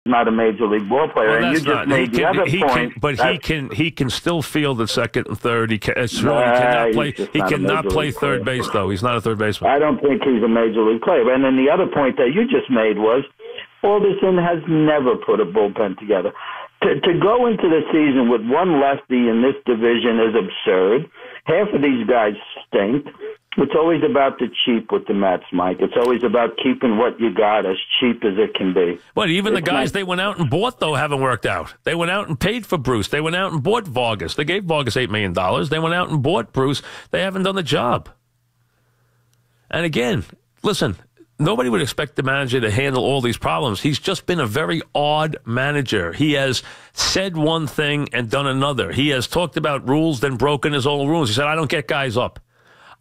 not a major league ball player. Well, and you just made the other point. He can still field at second and third. He cannot play. He cannot play third base though. He's not a third baseman. I don't think he's a major league player. And then the other point that you just made was Alderson has never put a bullpen together. To go into the season with one lefty in this division is absurd. Half of these guys stink. It's always about the cheap with the Mets, Mike. It's always about keeping what you got as cheap as it can be. But even the guys they went out and bought, though, haven't worked out. They went out and paid for Bruce. They went out and bought Vargas. They gave Vargas $8 million. They went out and bought Bruce. They haven't done the job. And again, listen, nobody would expect the manager to handle all these problems. He's just been a very odd manager. He has said one thing and done another. He has talked about rules, then broken his own rules. He said, I don't get guys up.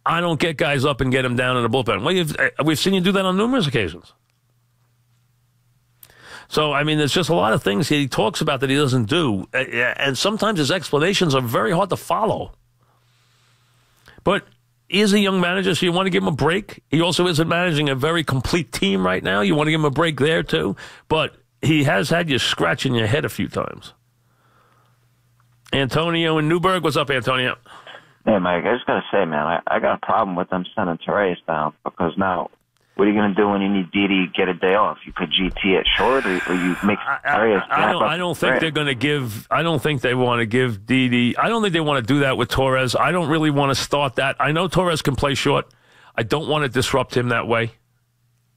I don't get guys up and get them down in the bullpen. Well, we've seen you do that on numerous occasions. So, I mean, there's just a lot of things he talks about that he doesn't do. And sometimes his explanations are very hard to follow. But he is a young manager, so you want to give him a break. He also isn't managing a very complete team right now. You want to give him a break there, too. But he has had you scratching your head a few times. Antonio in Newburgh. What's up, Antonio? Hey, Mike, I just got to say, man, I got a problem with them sending Torres down because now what are you going to do when you need Didi to get a day off? You put GT at short or you make Torres I don't think they're going to give – I don't think they want to give Didi – I don't think they want to do that with Torres. I don't really want to start that. I know Torres can play short. I don't want to disrupt him that way.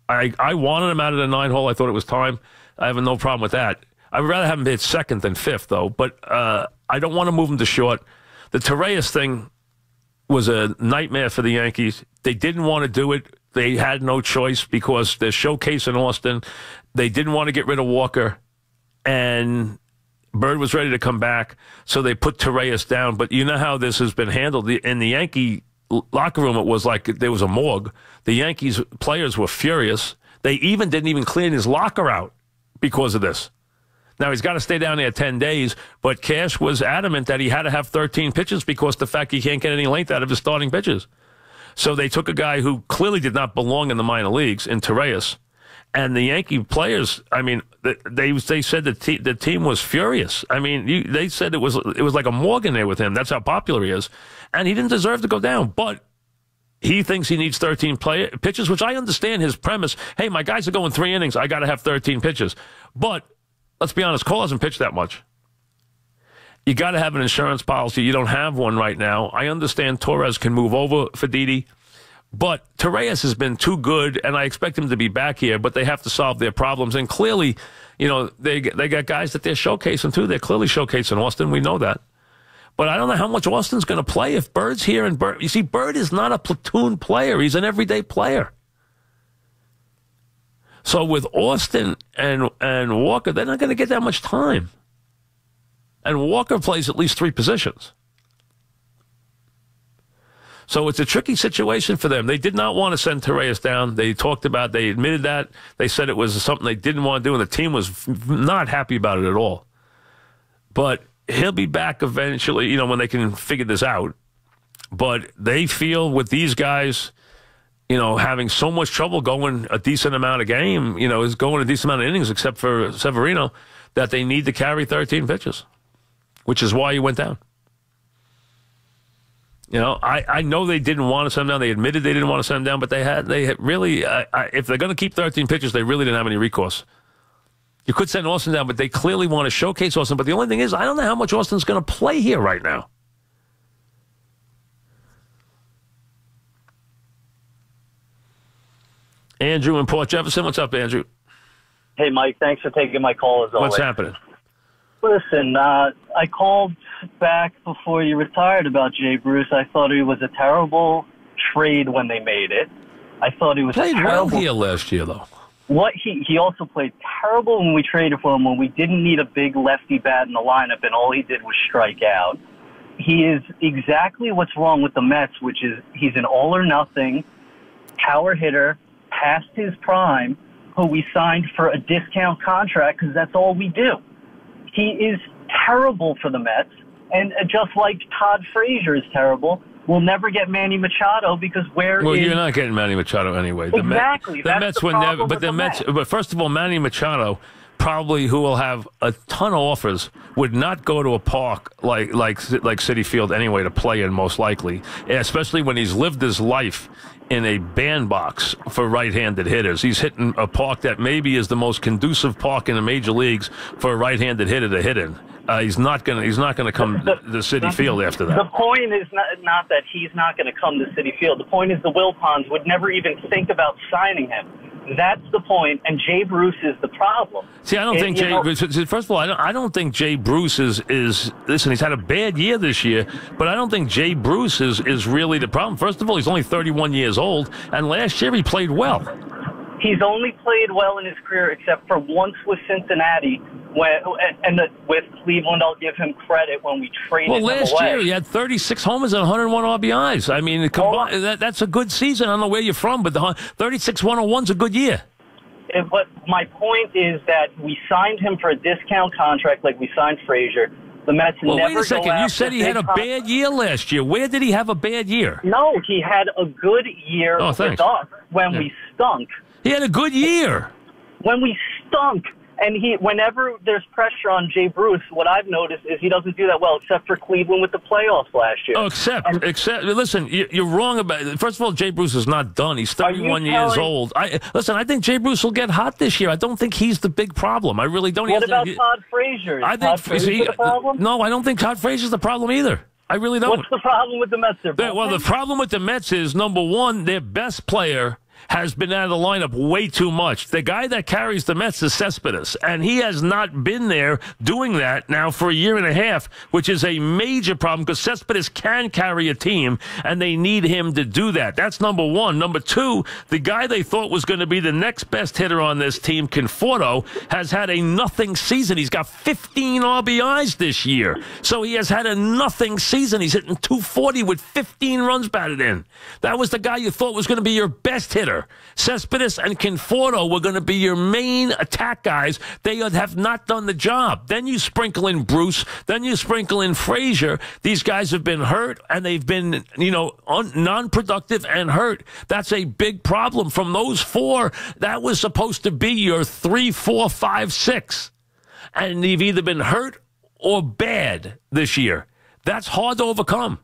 I wanted him out of the 9-hole. I thought it was time. I have no problem with that. I'd rather have him hit second than fifth, though. But I don't want to move him to short. The Torres thing was a nightmare for the Yankees. They didn't want to do it. They had no choice because they're showcasing Austin. They didn't want to get rid of Walker, and Bird was ready to come back, so they put Torres down. But you know how this has been handled. In the Yankee locker room, it was like there was a morgue. The Yankees players were furious. They didn't clean his locker out because of this. Now, he's got to stay down there 10 days, but Cash was adamant that he had to have 13 pitches because the fact he can't get any length out of his starting pitches. So they took a guy who clearly did not belong in the minor leagues, in Torres, and the Yankee players, I mean, they said the team was furious. I mean, they said it was like a morgue in there with him. That's how popular he is. And he didn't deserve to go down, but he thinks he needs 13 pitches, which I understand his premise. Hey, my guys are going 3 innings. I got to have 13 pitches. But let's be honest, Cole hasn't pitched that much. You got to have an insurance policy. You don't have one right now. I understand Torres can move over for Didi, but Torres has been too good, and I expect him to be back here, but they have to solve their problems. And clearly, you know, they got guys that they're showcasing, too. They're clearly showcasing Austin. We know that. But I don't know how much Austin's going to play if Bird's here. And Bird, you see, Bird is not a platoon player. He's an everyday player. So with Austin and Walker, they're not going to get that much time. And Walker plays at least 3 positions. So it's a tricky situation for them. They did not want to send Torres down. They admitted that. They said it was something they didn't want to do, and the team was not happy about it at all. But he'll be back eventually, you know, when they can figure this out. But they feel with these guys, you know, having so much trouble going a decent amount of game, you know, is going a decent amount of innings except for Severino, that they need to carry 13 pitches, which is why he went down. You know, I know they didn't want to send him down. They admitted they didn't want to send him down, but they had really, if they're going to keep 13 pitches, they really didn't have any recourse. You could send Austin down, but they clearly want to showcase Austin. But the only thing is, I don't know how much Austin's going to play here right now. Andrew in Port Jefferson. What's up, Andrew? Hey, Mike. Thanks for taking my call as always. What's happening? Listen, I called back before you retired about Jay Bruce. I thought he was a terrible trade when they made it. I thought he was played terrible. well here last year, though. He also played terrible when we traded for him, when we didn't need a big lefty bat in the lineup, and all he did was strike out. He is exactly what's wrong with the Mets, which is he's an all-or-nothing power hitter past his prime who we signed for a discount contract because that's all we do. He is terrible for the Mets, and just like Todd Frazier is terrible, we'll never get Manny Machado because Well, you're not getting Manny Machado anyway. Exactly. The Mets would never. But the Mets. But first of all, Manny Machado probably who will have a ton of offers would not go to a park like Citi Field anyway to play in, most likely, especially when he's lived his life in a bandbox for right-handed hitters. He's hitting a park that maybe is the most conducive park in the major leagues for a right-handed hitter to hit in. He's not gonna come to Citi Field after that. The point is not that he's not going to come to Citi Field. The point is the Wilpons would never even think about signing him. That's the point, and Jay Bruce is the problem. See, I don't think Jay Bruce. First of all, I don't think Jay Bruce is. Listen, he's had a bad year this year, but I don't think Jay Bruce is really the problem. First of all, he's only 31 years old, and last year he played well. He's only played well in his career, except for once with Cincinnati. With Cleveland, I'll give him credit when we traded him away. Well, last year he had 36 homers and 101 RBIs. I mean, that's a good season. I don't know where you're from, but the 36-101's a good year. But my point is that we signed him for a discount contract like we signed Frazier. The Mets never wait a second. You said he had a bad year last year. Where did he have a bad year? No, he had a good year with us when we stunk. He had a good year. When we stunk. And whenever there's pressure on Jay Bruce, what I've noticed is he doesn't do that well, except for Cleveland with the playoffs last year. Oh, except, listen, you're wrong about it. First of all, Jay Bruce is not done. He's 31 years old. I think Jay Bruce will get hot this year. I don't think he's the big problem. I really don't. What about Todd Frazier? Is Todd Frazier the problem? No, I don't think Todd Frazier's the problem either. I really don't. What's the problem with the Mets? Well, the problem with the Mets is, number one, their best player has been out of the lineup way too much. The guy that carries the Mets is Cespedes, and he has not been there doing that now for a year and a half, which is a major problem because Cespedes can carry a team, and they need him to do that. That's number one. Number two, the guy they thought was going to be the next best hitter on this team, Conforto, has had a nothing season. He's got 15 RBIs this year, so he has had a nothing season. He's hitting .240 with 15 runs batted in. That was the guy you thought was going to be your best hitter. Cespedes and Conforto were going to be your main attack guys. They have not done the job. Then you sprinkle in Bruce. Then you sprinkle in Frazier. These guys have been hurt, and they've been, non-productive and hurt. That's a big problem. From those four, that was supposed to be your 3, 4, 5, 6. And they've either been hurt or bad this year. That's hard to overcome.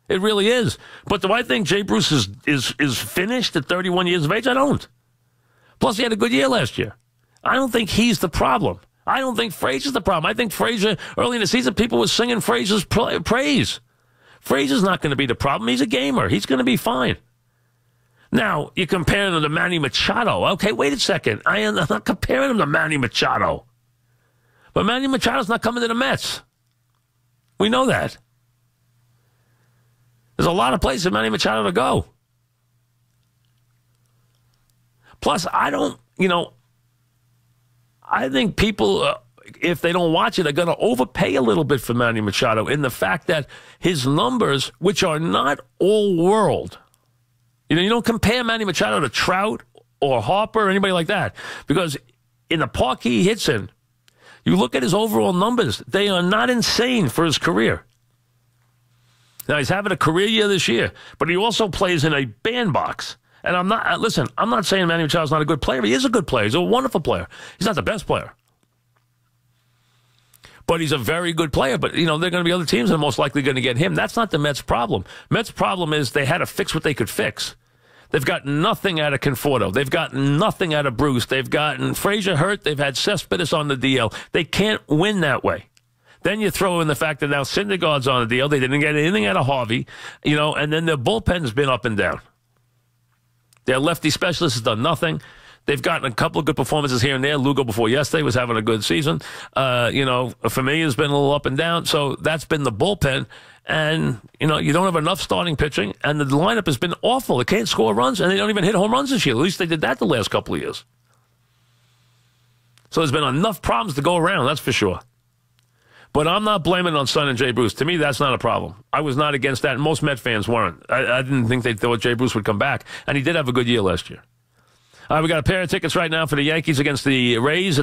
It really is. But do I think Jay Bruce is finished at 31 years of age? I don't. Plus, he had a good year last year. I don't think he's the problem. I don't think Frazier's the problem. I think Frazier, early in the season, people were singing Frazier's praise. Frazier's not going to be the problem. He's a gamer. He's going to be fine. Now, you're comparing him to Manny Machado. Okay, wait a second. I'm not comparing him to Manny Machado. But Manny Machado's not coming to the Mets. We know that. There's a lot of places for Manny Machado to go. Plus, I think people, if they don't watch it, are going to overpay a little bit for Manny Machado in the fact that his numbers, which are not all world, you don't compare Manny Machado to Trout or Harper or anybody like that, because in the park he hits in, you look at his overall numbers, they are not insane for his career. Now, he's having a career year this year, but he also plays in a bandbox. And I'm not saying Manny Machado's not a good player. He is a good player. He's a wonderful player. He's not the best player. But he's a very good player. But, there are going to be other teams that are most likely going to get him. That's not the Mets' problem. Mets' problem is they had to fix what they could fix. They've got nothing out of Conforto. They've gotten nothing out of Bruce. They've gotten Frazier hurt. They've had Cespedes on the DL. They can't win that way. Then you throw in the fact that now Syndergaard's on the deal. They didn't get anything out of Harvey, and then their bullpen's been up and down. Their lefty specialist has done nothing. They've gotten a couple of good performances here and there. Lugo before yesterday was having a good season. Familia has been a little up and down. So that's been the bullpen. And, you don't have enough starting pitching. And the lineup has been awful. They can't score runs, and they don't even hit home runs this year. At least they did that the last couple of years. So there's been enough problems to go around, that's for sure. But I'm not blaming it on Son and Jay Bruce. To me, that's not a problem. I was not against that, and most Met fans weren't. I didn't think they thought Jay Bruce would come back, and he did have a good year last year. All right, we got a pair of tickets right now for the Yankees against the Rays.